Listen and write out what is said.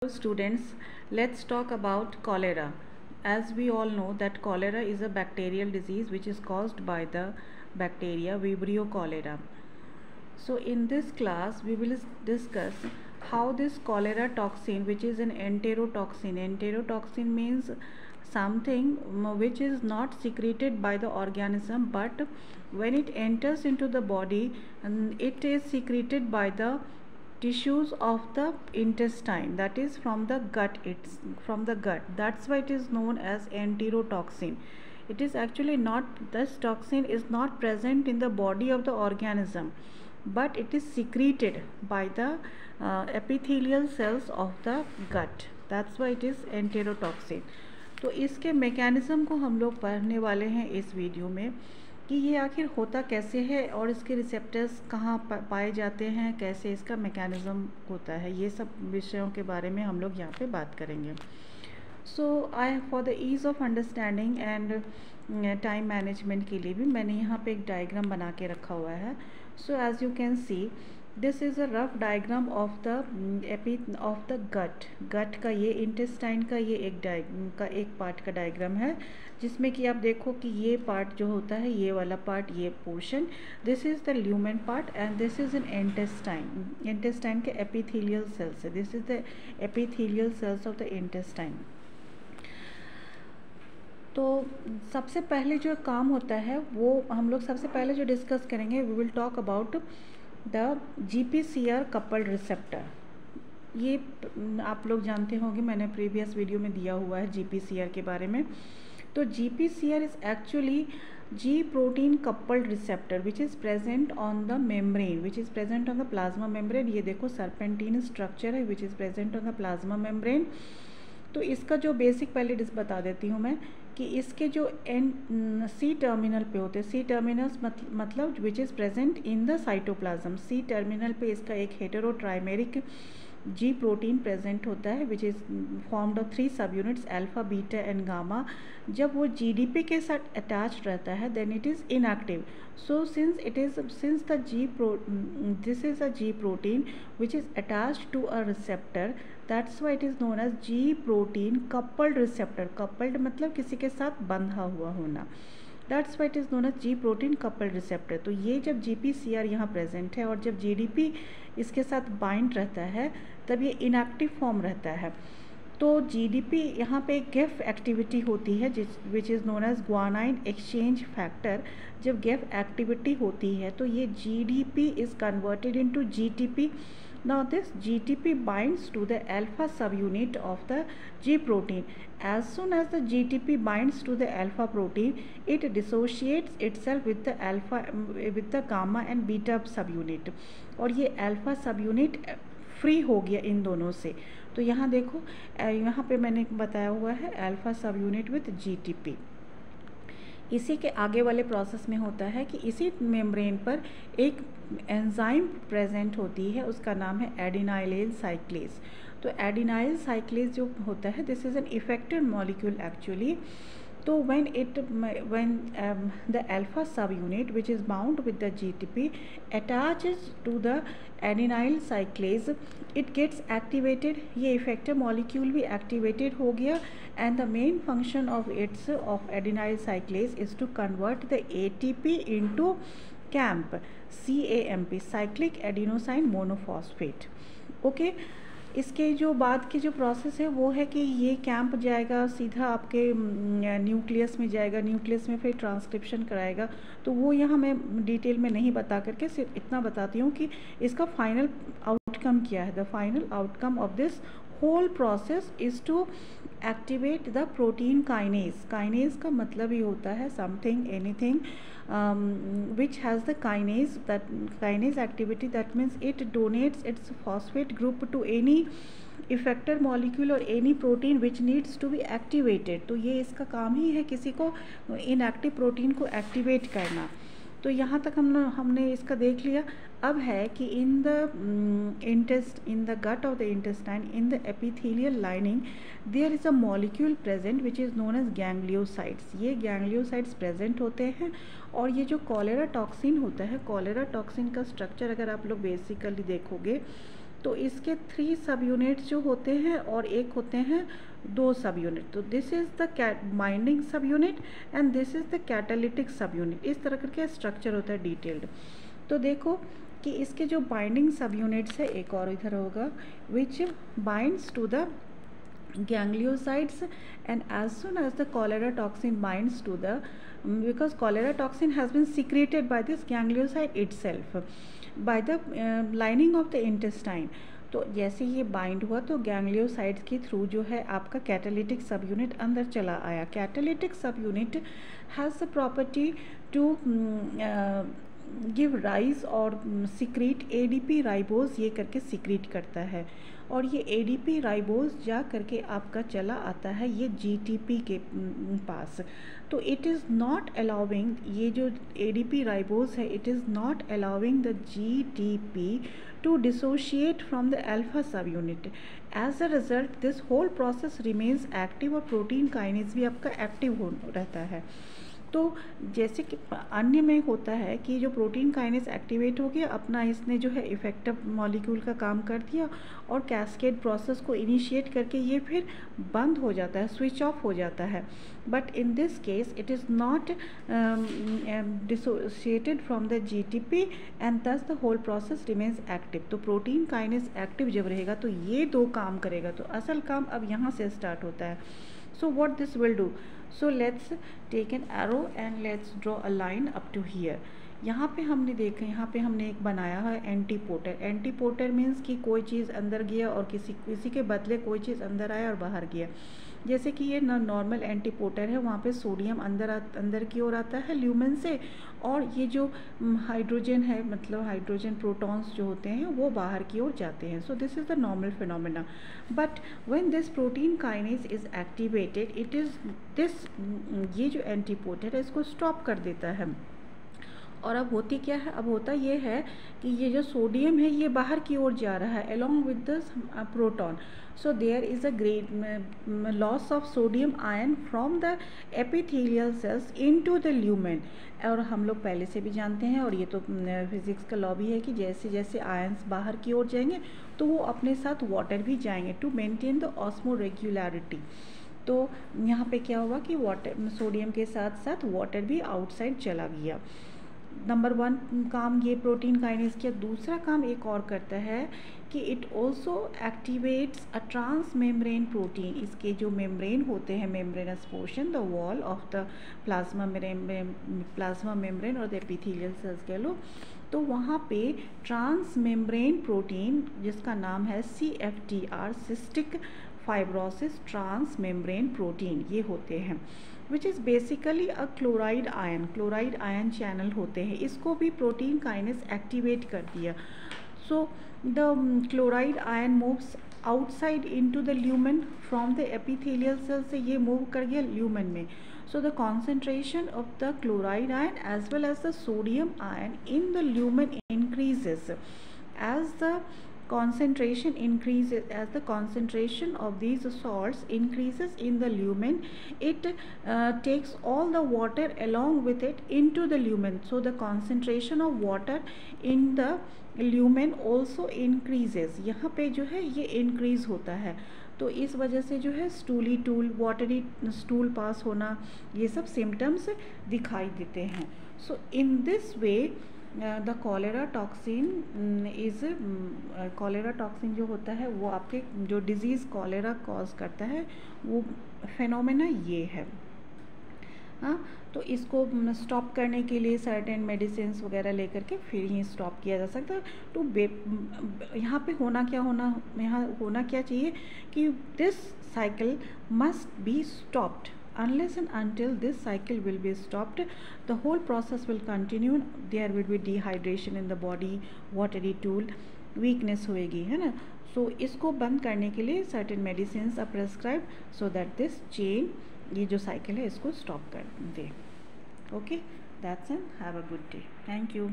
Students, let's talk about cholera. As we all know that cholera is a bacterial disease which is caused by the bacteria Vibrio cholera. So in this class we will discuss how this cholera toxin, which is an enterotoxin means something which is not secreted by the organism, but when it enters into the body, it is secreted by the tissues of the intestine, that is from the gut. It's from the gut, that's why it is known as enterotoxin. It is actually not, this toxin is not present in the body of the organism, but it is secreted by the epithelial cells of the gut. That's why it is enterotoxin. तो इसके mechanism को हम लोग पढ़ने वाले हैं इस video में कि ये आखिर होता कैसे है और इसके रिसेप्टर्स कहाँ पाए जाते हैं, कैसे इसका मैकेनिज़्म होता है, ये सब विषयों के बारे में हम लोग यहाँ पे बात करेंगे. So I for the ease of understanding and time management के लिए भी मैंने यहाँ पे एक डायग्राम बना के रखा हुआ है. So as you can see, this is a rough diagram of the gut का, ये इंटेस्टाइन का ये एक पार्ट का डायग्राम है, जिसमें कि आप देखो कि ये पार्ट जो होता है, ये वाला पार्ट, ये portion, this is the lumen part and this is an intestine के एपिथेलियल सेल्स है. This is the epithelial sales of the intestine. तो सबसे पहले जो काम होता है वो हम लोग सबसे पहले जो डिस्कस करेंगे, we will talk about the GPCR coupled receptor. ये आप लोग जानते होंगे, मैंने प्रीवियस वीडियो में दिया हुआ है GPCR के बारे में. तो GPCR is actually G protein coupled receptor which is present on the membrane, which is present on the plasma membrane. ये देखो serpentine structure है which is present on the plasma membrane. तो इसका जो बेसिक पहले बता देती हूँ मैं कि इसके जो C टर्मिनल पे होते हैं, C टर्मिनल्स मतलब which is present in the cytoplasm. C terminal पे इसका एक हेटेरोट्राइमेरिक G प्रोटीन प्रेजेंट होता है which is formed of 3 sub units alpha, beta and gamma. जब वो GDP के साथ अटैच्ड रहता है then it is inactive. So since this is a G protein which is attached to a receptor, that's why it is known as G protein coupled receptor. Coupled मतलब किसी के साथ बंधा हुआ होना. That's why it is known as G protein coupled receptor. तो ये जब GPCR यहाँ प्रेजेंट है और जब GDP इसके साथ बाइंड रहता है तब ये इनएक्टिव फॉर्म रहता है. तो GDP यहाँ पे गेफ एक्टिविटी होती है which is known as guanine exchange factor. जब गेफ एक्टिविटी होती है तो ये GDP is converted into GTP. Now this GTP binds to the alpha subunit of the G protein. As soon as the GTP binds to the alpha protein, it dissociates itself with the gamma and beta subunit. और ये alpha subunit free हो गया इन दोनों से. तो यहाँ देखो, यहाँ पे मैंने बताया हुआ है alpha subunit with GTP. इसी के आगे वाले प्रोसेस में होता है कि इसी मेम्ब्रेन पर एक एंजाइम प्रेजेंट होती है, उसका नाम है एडिनाइलेज साइक्लेज. तो एडिनाइल साइक्लेज जो होता है, this is an affected molecule actually. तो when the alpha subunit which is bound with the GTP attaches to the adenyl cyclase, it gets activated. ये effector molecule भी activated हो गया and the main function of adenyl cyclase is to convert the ATP into CAMP, cyclic adenosine monophosphate. Okay. इसके जो बाद की जो process है वो है कि ये कैंप जाएगा सीधा आपके न्यूक्लियस में जाएगा, न्यूक्लियस में फिर ट्रांसक्रिप्शन कराएगा. तो वो यहाँ मैं डिटेल में नहीं बता करके सिर्फ इतना बताती हूँ कि इसका फाइनल आउटकम क्या है. The final outcome of this whole process is to activate the protein kinase. Kinase का मतलब ही होता है something anything which has the kinase activity. That means it donates its phosphate group to any effector molecule or any protein which needs to be activated. तो ये इसका काम ही है किसी को inactive प्रोटीन को एक्टिवेट करना. तो यहाँ तक हमने इसका देख लिया. अब है कि in the gut of the intestine, in the epithelial lining, there is a molecule present which is known as gangliosides. ये गैंग्लियोसाइड्स प्रेजेंट होते हैं. और ये जो कॉलेरा टॉक्सिन होता है, कॉलेरा टॉक्सिन का स्ट्रक्चर अगर आप लोग बेसिकली देखोगे तो इसके 3 सब यूनिट्स जो होते हैं और एक होते हैं 2 सब यूनिट। तो दिस इज़ द बाइंडिंग सब unit and this is the catalytic sub unit. इस तरह करके स्ट्रक्चर होता है डिटेल्ड। तो देखो कि इसके जो बाइंडिंग सब यूनिट्स है, एक और इधर होगा, which binds to the gangliosides, and as soon as the cholera toxin binds to the because cholera toxin has been secreted by this ganglioside itself by the lining of the intestine। तो जैसे ये bind हुआ तो gangliosides के through जो है आपका catalytic sub unit अंदर चला आया। Catalytic sub unit has the property to give rise और सिक्रीट एडीपी राइबोज, ये करके सिक्रीट करता है, और ये एडीपी राइबोज जा करके आपका चला आता है ये जीटीपी के पास। तो इट इज़ नॉट अलाउिंग, ये जो एडीपी राइबोज है, it is not allowing the GTP to dissociate from the alpha sub unit. As a result this whole process remains active, और प्रोटीन काइनेज भी आपका एक्टिव हो रहता है। तो जैसे कि अन्य में होता है कि जो प्रोटीन काइनेज एक्टिवेट हो गया, अपना इसने जो है इफेक्टिव मॉलिक्यूल का काम कर दिया और कैस्केड प्रोसेस को इनिशिएट करके ये फिर बंद हो जाता है, स्विच ऑफ हो जाता है। But in this case it is not dissociated from the GTP and thus the whole process remains active. तो प्रोटीन काइनेज एक्टिव जब रहेगा तो ये 2 काम करेगा। तो असल काम अब यहाँ से स्टार्ट होता है। So what this will do, so let's take an arrow and let's draw a line up to here। यहाँ पे हमने देखा, यहाँ पे हमने एक बनाया है एंटीपोटर। एंटीपोटर मीन्स कि कोई चीज़ अंदर गया और किसी के बदले कोई चीज़ अंदर आया और बाहर गया। जैसे कि ये नॉर्मल एंटीपोटर है, वहाँ पे सोडियम अंदर की ओर आता है ल्यूमेन से, और ये जो हाइड्रोजन है, मतलब हाइड्रोजन प्रोटॉन्स जो होते हैं वो बाहर की ओर जाते हैं। So this is the normal phenomena. But when this protein kinase is activated, it is this, ये जो एंटीपोटर है इसको स्टॉप कर देता है। और अब होती क्या है, अब होता ये है कि ये जो सोडियम है ये बाहर की ओर जा रहा है along with the proton. So there is a great loss of sodium ion from the epithelial cells into the lumen. और हम लोग पहले से भी जानते हैं, और ये तो फिज़िक्स का लॉ भी है कि जैसे जैसे आयन्स बाहर की ओर जाएंगे तो वो अपने साथ वाटर भी जाएंगे to maintain the osmoregularity. तो यहाँ पे क्या हुआ कि वाटर, सोडियम के साथ साथ वाटर भी आउटसाइड चला गया। नंबर 1 काम ये प्रोटीन काइनेज किया। दूसरा काम एक और करता है कि it also activates a transmembrane protein. इसके जो मेम्ब्रेन होते हैं, membranous portion, the wall of the plasma membrane और द एपिथेलियल सेल्स कह लो, तो वहाँ पे ट्रांस मेम्ब्रेन प्रोटीन जिसका नाम है CFTR, cystic fibrosis transmembrane protein, ये होते हैं, which is basically a chloride ion channel होते हैं। इसको भी प्रोटीन काइनेज एक्टिवेट कर दिया। So the chloride ion moves outside into the lumen from the epithelial cell से ये मूव कर गया ल्यूमेन में। So the concentration of the chloride ion as well as the sodium ion in the lumen increases as the concentration increases, as the concentration of these salts increases in the lumen, it takes all the water along with it into the lumen. So the concentration of water in the lumen also increases। यहाँ पे जो है ये increase होता है। तो इस वजह से जो है स्टूली टूल, वाटरी स्टूल पास होना, ये सब सिम्टम्स दिखाई देते हैं। So in this way the cholera toxin is, cholera toxin जो होता है वो आपके जो डिज़ीज़ कॉलेरा कॉज करता है वो फेनोमेना ये है। हाँ, तो इसको स्टॉप करने के लिए सर्टेन मेडिसिन्स वगैरह लेकर के फिर ही स्टॉप किया जा सकता है। तो यहाँ पे यहाँ होना क्या चाहिए कि this cycle must be stopped. Unless and until this cycle will be stopped, the whole process will continue. There will be dehydration in the body, watery tool, weakness होएगी, है ना। So इसको बंद करने के लिए certain medicines are prescribed so that this chain, ये जो cycle है इसको stop कर दे। Okay, that's it. Have a good day. Thank you.